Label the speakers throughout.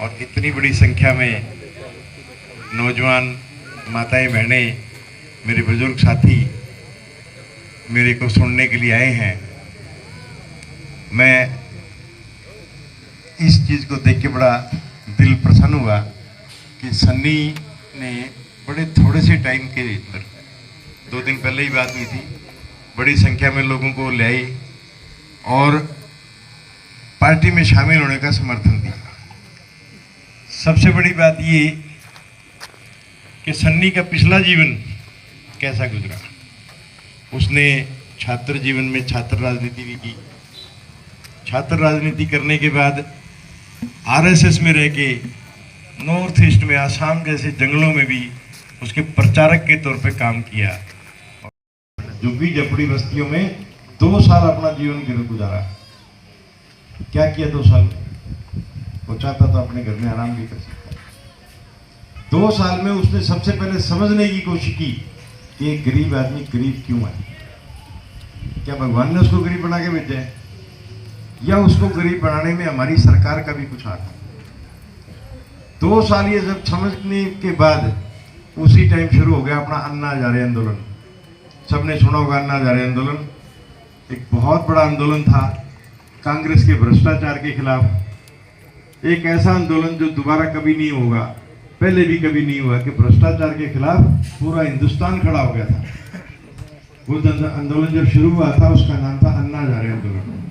Speaker 1: और इतनी बड़ी संख्या में नौजवान माताएं बहनें, मेरे बुजुर्ग साथी मेरे को सुनने के लिए आए हैं। मैं इस चीज़ को देख के बड़ा दिल प्रसन्न हुआ कि सन्नी ने बड़े थोड़े से टाइम के अंदर, 2 दिन पहले ही बात हुई थी, बड़ी संख्या में लोगों को ले आई और पार्टी में शामिल होने का समर्थन दिया। सबसे बड़ी बात ये कि सन्नी का पिछला जीवन कैसा गुजरा। उसने छात्र जीवन में छात्र राजनीति भी की। छात्र राजनीति करने के बाद आरएसएस में रह के नॉर्थ ईस्ट में आसाम जैसे जंगलों में भी उसके प्रचारक के तौर पे काम किया। झुग्गी झपड़ी बस्तियों में 2 साल अपना जीवन गुजारा। क्या किया 2 साल में? वो चाहता तो अपने घर में आराम भी कर सकता। 2 साल में उसने सबसे पहले समझने की कोशिश की कि एक गरीब आदमी गरीब क्यों है। क्या भगवान ने उसको गरीब बना के भेजा है या उसको गरीब बनाने में हमारी सरकार का भी कुछ हाथ है? 2 साल ये जब समझने के बाद उसी टाइम शुरू हो गया अपना अन्ना हजारे आंदोलन। सबने सुना होगा अन्ना हजारे आंदोलन। एक बहुत बड़ा आंदोलन था कांग्रेस के भ्रष्टाचार के खिलाफ। एक ऐसा आंदोलन जो दोबारा कभी नहीं होगा, पहले भी कभी नहीं हुआ, कि भ्रष्टाचार के खिलाफ पूरा हिंदुस्तान खड़ा हो गया था। वो आंदोलन जब शुरू हुआ था उसका नाम था अन्ना हजारे आंदोलन,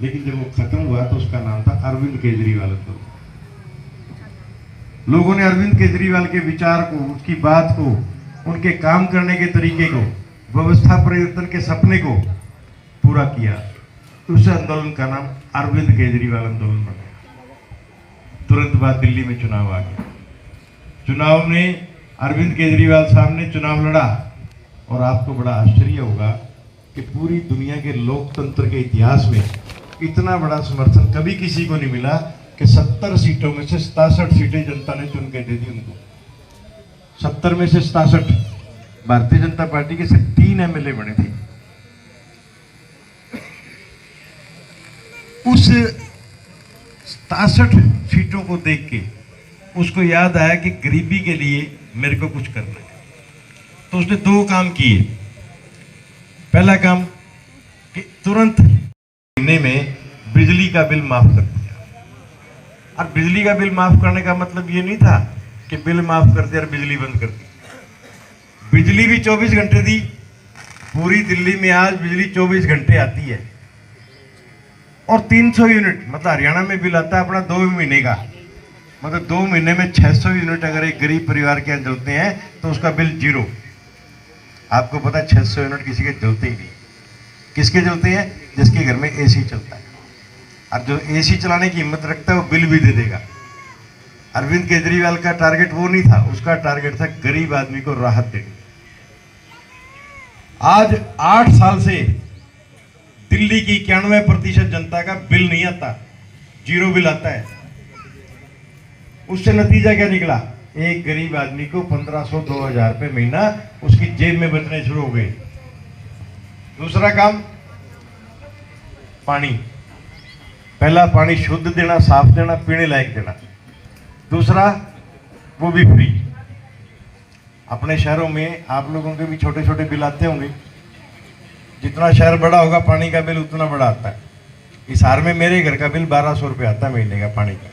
Speaker 1: लेकिन जब वो खत्म हुआ तो उसका नाम था अरविंद केजरीवाल आंदोलन। लोगों ने अरविंद केजरीवाल के विचार को, उसकी बात को, उनके काम करने के तरीके को, व्यवस्था परिवर्तन के सपने को पूरा किया। उस आंदोलन का नाम अरविंद केजरीवाल आंदोलन बन गया। तुरंत बाद दिल्ली में चुनाव आ गया। चुनाव में अरविंद केजरीवाल साहब ने चुनाव लड़ा और आपको बड़ा आश्चर्य होगा कि पूरी दुनिया के लोकतंत्र के इतिहास में इतना बड़ा समर्थन कभी किसी को नहीं मिला कि 70 सीटों में से 67 सीटें जनता ने चुन के दे दी उनको। 70 में से 67 भारतीय जनता पार्टी के सिर्फ 3 एमएलए बने थे। उस 67 सीटों को देख के उसको याद आया कि गरीबी के लिए मेरे को कुछ करना है। तो उसने 2 काम किए। पहला काम कि तुरंत महीने में बिजली का बिल माफ कर दिया। और बिजली का बिल माफ करने का मतलब ये नहीं था कि बिल माफ कर दिया और बिजली बंद कर दी। बिजली भी 24 घंटे दी। पूरी दिल्ली में आज बिजली 24 घंटे आती है और 300 यूनिट, मतलब हरियाणा में बिल आता है अपना 2 महीने का, मतलब 2 महीने में 600 यूनिट अगर एक गरीब परिवार के यहाँ जलते हैं तो उसका बिल 0। आपको पता है 600 यूनिट किसी के जलते ही नहीं। किसके जलते हैं? जिसके घर में एसी चलता है। और जो एसी चलाने की हिम्मत रखता है वो बिल भी दे देगा। अरविंद केजरीवाल का टारगेट वो नहीं था, उसका टारगेट था गरीब आदमी को राहत देनी। आज 8 साल से दिल्ली की 91% जनता का बिल नहीं आता, 0 बिल आता है। उससे नतीजा क्या निकला? एक गरीब आदमी को 1500-2000 रुपये महीना उसकी जेब में बचने शुरू हो गए। दूसरा काम, पानी। पहला, पानी शुद्ध देना, साफ देना, पीने लायक देना। दूसरा, वो भी फ्री। अपने शहरों में आप लोगों के भी छोटे छोटे बिल आते होंगे। जितना शहर बड़ा होगा पानी का बिल उतना बड़ा आता है। इस हार में मेरे घर का बिल 1200 रुपये आता है महीने का पानी का।